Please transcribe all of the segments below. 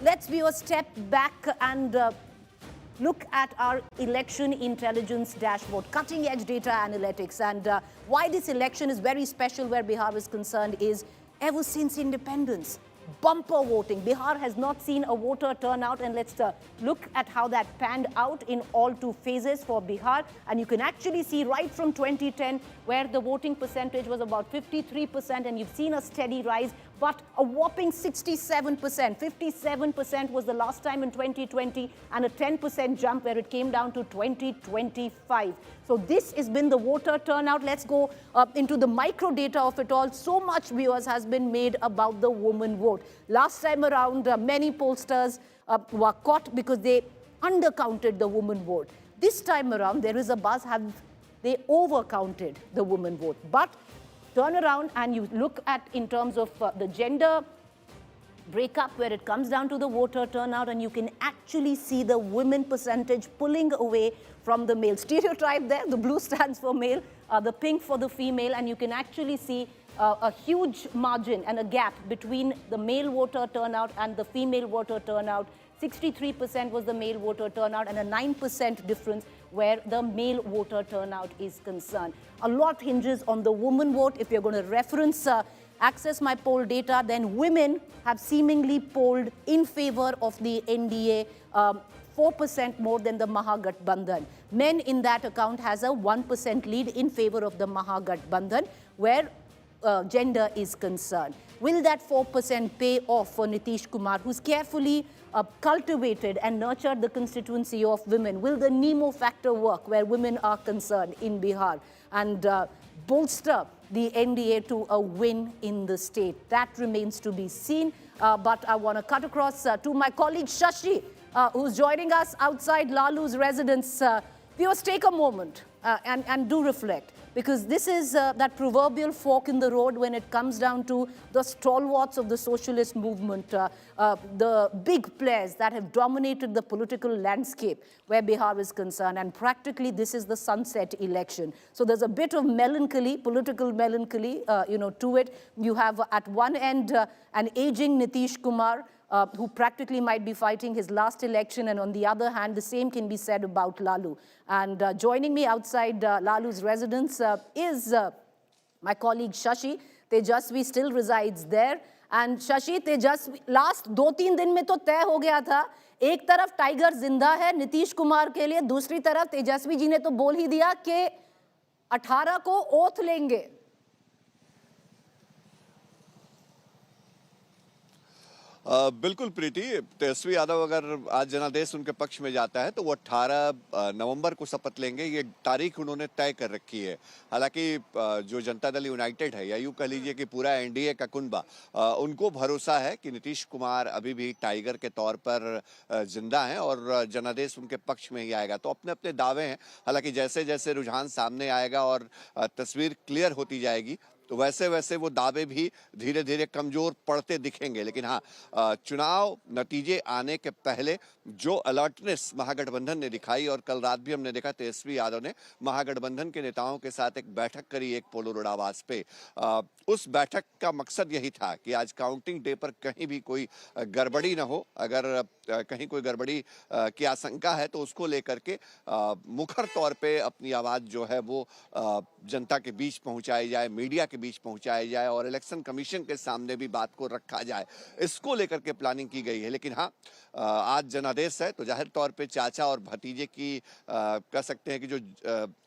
let's be a step back and look at our election intelligence dashboard, cutting edge data analytics. And why this election is very special where Bihar is concerned is ever since independence, bumper voting. Bihar has not seen a voter turnout, and let's look at how that panned out in all two phases for Bihar. And you can actually see right from 2010 where the voting percentage was about 53%, and you've seen a steady rise, but a whopping 67%. 57% was the last time in 2020, and a 10% jump where it came down to 2025. So this has been the voter turnout. Let's go into the micro data of it all. So much viewers has been made about the woman vote. Last time around, many pollsters were caught because they undercounted the woman vote. This time around, there is a buzz, have they overcounted the woman vote? But turn around and you look at in terms of the gender breakup where it comes down to the voter turnout, and you can actually see the women percentage pulling away from the male. Stereotype there, the blue stands for male, the pink for the female, and you can actually see a huge margin and a gap between the male voter turnout and the female voter turnout. 63% was the male voter turnout, and a 9% difference where the male voter turnout is concerned. A lot hinges on the woman vote. If you're going to reference Access My Poll data, then women have seemingly polled in favor of the NDA, 4% more than the Mahagathbandhan. Men in that account has a 1% lead in favor of the Mahagathbandhan, where gender is concerned. Will that 4% pay off for Nitish Kumar, who's carefully cultivated and nurtured the constituency of women? Will the Nemo factor work where women are concerned in Bihar and bolster the NDA to a win in the state? That remains to be seen. But I want to cut across to my colleague Shashi, who's joining us outside Lalu's residence. Viewers, take a moment and do reflect, because this is that proverbial fork in the road when it comes down to the stalwarts of the socialist movement, the big players that have dominated the political landscape where Bihar is concerned. And practically, this is the sunset election. So there's a bit of melancholy, political melancholy, to it. You have at one end an aging Nitish Kumar, who practically might be fighting his last election, and on the other hand, the same can be said about Lalu. And joining me outside Lalu's residence is my colleague Shashi. Tejasvi still resides there. And Shashi, Tejasvi, last 2-3 दिन में तो तय हो गया था, एक तरफ tiger जिंदा है नीतीश कुमार के लिए, दूसरी तरफ तेजस्वी जी ने तो बोल ही दिया कि 18 को ओथ लेंगे। बिल्कुल प्रीति, तेजस्वी यादव अगर आज जनादेश उनके पक्ष में जाता है तो वो 18 नवंबर को शपथ लेंगे। ये तारीख उन्होंने तय कर रखी है। हालांकि जो जनता दल यूनाइटेड है, या यूँ कह लीजिए कि पूरा एनडीए का कुनबा, उनको भरोसा है कि नीतीश कुमार अभी भी टाइगर के तौर पर जिंदा हैं और जनादेश उनके पक्ष में ही आएगा। तो अपने अपने दावे हैं। हालांकि जैसे जैसे रुझान सामने आएगा और तस्वीर क्लियर होती जाएगी, तो वैसे वैसे वो दावे भी धीरे धीरे कमजोर पड़ते दिखेंगे। लेकिन हाँ, चुनाव नतीजे आने के पहले जो अलर्टनेस महागठबंधन ने दिखाई, और कल रात भी हमने देखा तेजस्वी यादव ने महागठबंधन के नेताओं के साथ एक बैठक करी एक पोलो रोड आवास पे। उस बैठक का मकसद यही था कि आज काउंटिंग डे पर कहीं भी कोई गड़बड़ी ना हो। अगर कहीं कोई गड़बड़ी की आशंका है तो उसको लेकर के मुखर तौर पे अपनी आवाज जो है वो जनता के बीच पहुंचाई जाए, मीडिया के बीच पहुंचाई जाए, और इलेक्शन कमीशन के सामने भी बात को रखा जाए। इसको लेकर के प्लानिंग की गई है। लेकिन हाँ, आज जनादेश है तो जाहिर तौर पे चाचा और भतीजे की कह सकते हैं कि जो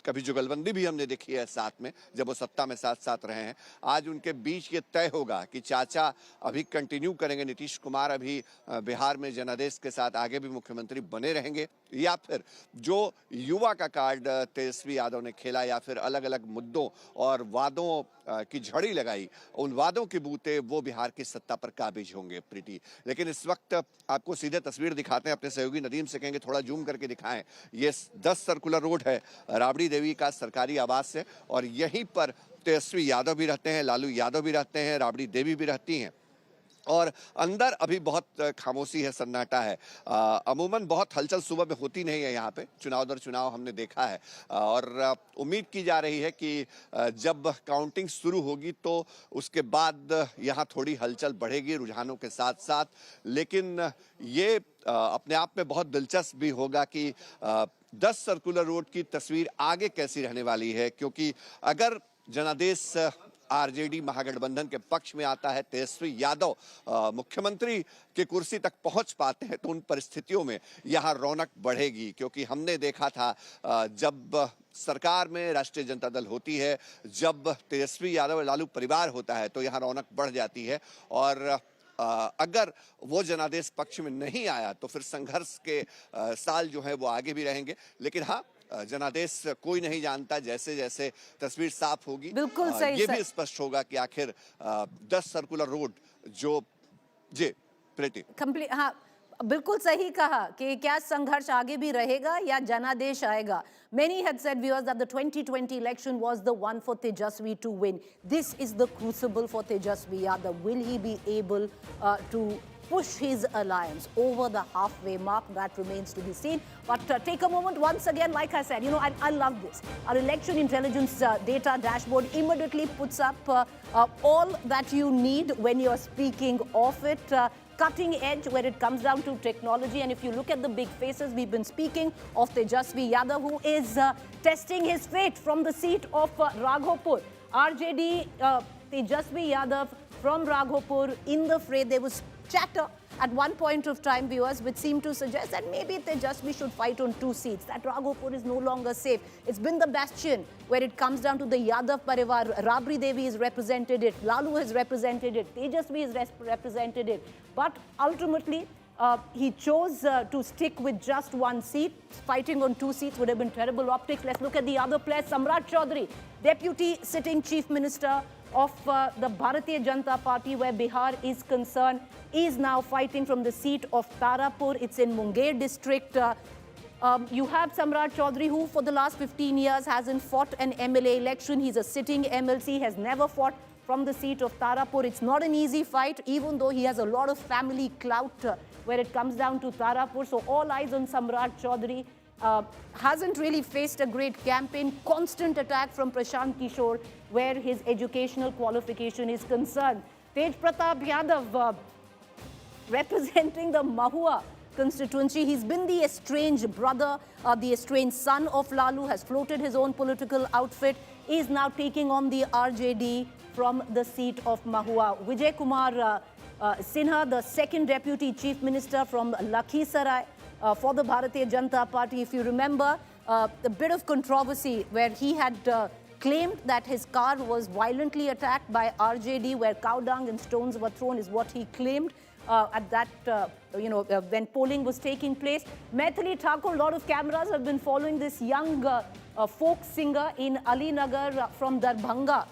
कभी जुगलबंदी भी हमने देखी है साथ में, जब वो सत्ता में साथ साथ रहे हैं, आज उनके बीच ये तय होगा कि चाचा अभी कंटिन्यू करेंगे, नीतीश कुमार अभी बिहार में जनादेश के साथ आगे भी मुख्यमंत्री बने रहेंगे, या फिर जो युवा का कार्ड तेजस्वी यादव ने खेला, या फिर अलग अलग मुद्दों और वादों की झड़ी लगाई, उन वादों के बूते वो बिहार की सत्ता पर काबिज होंगे प्रीति। लेकिन इस वक्त आपको सीधे तस्वीर दिखाते हैं, अपने सहयोगी नदीम से कहेंगे थोड़ा जूम करके दिखाएं। ये 10 सर्कुलर रोड है, राबड़ी देवी का सरकारी आवास है, और यहीं पर तेजस्वी यादव भी रहते हैं, लालू यादव भी रहते हैं, राबड़ी देवी भी रहती हैं। और अंदर अभी बहुत खामोशी है, सन्नाटा है। अमूमन बहुत हलचल सुबह में होती नहीं है यहाँ पे, चुनाव दर चुनाव हमने देखा है। और उम्मीद की जा रही है कि जब काउंटिंग शुरू होगी तो उसके बाद यहाँ थोड़ी हलचल बढ़ेगी रुझानों के साथ साथ। लेकिन ये अपने आप में बहुत दिलचस्प भी होगा कि 10 सर्कुलर रोड की तस्वीर आगे कैसी रहने वाली है, क्योंकि अगर जनादेश आरजेडी महागठबंधन के पक्ष में आता है, तेजस्वी यादव मुख्यमंत्री की कुर्सी तक पहुंच पाते हैं, तो उन परिस्थितियों में यहां रौनक बढ़ेगी। क्योंकि हमने देखा था जब सरकार में राष्ट्रीय जनता दल होती है, जब तेजस्वी यादव लालू परिवार होता है, तो यहां रौनक बढ़ जाती है। और अगर वो जनादेश पक्ष में नहीं आया तो फिर संघर्ष के साल जो है वो आगे भी रहेंगे। लेकिन हाँ, जनादेश कोई नहीं जानता, जैसे जैसे तस्वीर साफ होगी बिल्कुल सही ये सर। भी स्पष्ट होगा कि आखिर 10 सर्कुलर रोड जो जी प्रीति कंप्लीट, हाँ बिल्कुल सही कहा कि क्या संघर्ष आगे भी रहेगा या जनादेश आएगा. Many had said, viewers, that the 2020 election was the one for Tejaswi to win. This is the crucible for Tejaswi Yadav. Will he be able to push his alliance over the halfway mark? That remains to be seen. But take a moment once again, like I said, you know, I love this. Our election intelligence data dashboard immediately puts up all that you need when you're speaking of it. Cutting edge when it comes down to technology. And if you look at the big faces, we've been speaking of Tejaswi Yadav, who is testing his fate from the seat of Raghopur. RJD Tejaswi Yadav from Raghopur in the fray. There was chatter at one point of time, viewers, which seemed to suggest that maybe Tejaswi should fight on 2 seats, that Raghopur is no longer safe. It's been the bastion where it comes down to the Yadav Parivar. Rabri Devi has represented it, Lalu has represented it, Tejaswi has represented it. But ultimately, he chose to stick with just 1 seat. Fighting on 2 seats would have been terrible optics. Let's look at the other players. Samrat Chaudhary, Deputy Sitting Chief Minister of the Bharatiya Janata Party, where Bihar is concerned, is now fighting from the seat of Tarapur. It's in Munger district. You have Samrat Chaudhary, who for the last 15 years hasn't fought an MLA election. He's a sitting MLC, has never fought from the seat of Tarapur. It's not an easy fight, even though he has a lot of family clout where it comes down to Tarapur. So all eyes on Samrat Chaudhary. Hasn't really faced a great campaign. Constant attack from Prashant Kishore, where his educational qualification is concerned. Tej Pratap Yadav, representing the Mahua constituency. He's been the estranged brother, the estranged son of Lalu, has floated his own political outfit, is now taking on the RJD from the seat of Mahua. Vijay Kumar Sinha, the second Deputy Chief Minister from Lakhisarai for the Bharatiya Janata Party. If you remember, a bit of controversy where he had claimed that his car was violently attacked by RJD, where cow dung and stones were thrown, is what he claimed at that, when polling was taking place. Maithili Thakur, a lot of cameras have been following this young folk singer in Ali Nagar from Darbhanga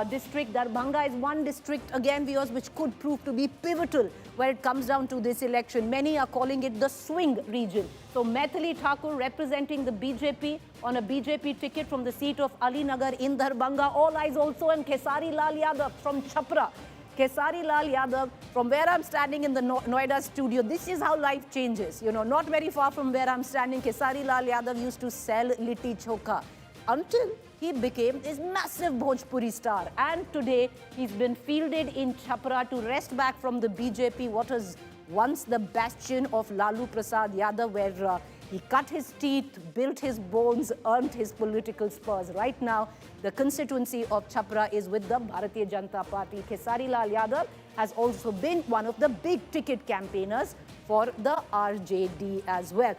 district. Darbhanga is one district, again, viewers, which could prove to be pivotal where it comes down to this election. Many are calling it the swing region. So Maithili Thakur representing the BJP on a BJP ticket from the seat of Ali Nagar in Darbhanga. All eyes also on Khesari Lal Yadav from Chhapra. Khesari Lal Yadav, from where I'm standing in the Noida studio, this is how life changes. You know, not very far from where I'm standing, Khesari Lal Yadav used to sell litti chokha until he became this massive Bhojpuri star. And today, he's been fielded in Chhapra to wrest back from the BJP, what was once the bastion of Lalu Prasad Yadav, where he cut his teeth, built his bones, earned his political spurs. Right now, the constituency of Chhapra is with the Bharatiya Janata Party. Khesari Lal Yadav has also been one of the big ticket campaigners for the RJD as well.